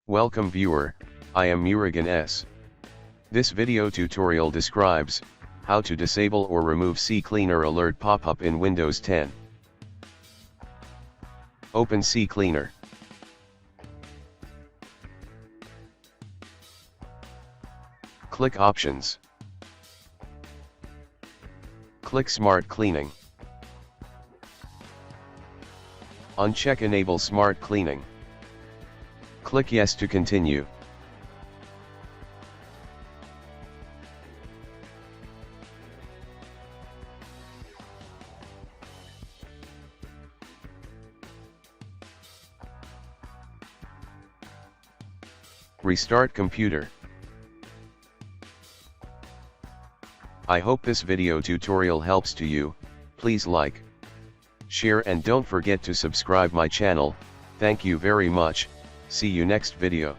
Welcome viewer, I am Murugan S. This video tutorial describes how to disable or remove CCleaner alert pop-up in Windows 10. Open CCleaner. Click Options. Click Smart Cleaning. Uncheck Enable Smart Cleaning. Click Yes to continue. Restart computer. I hope this video tutorial helps to you. Please like, share and don't forget to subscribe my channel. Thank you very much. See you next video.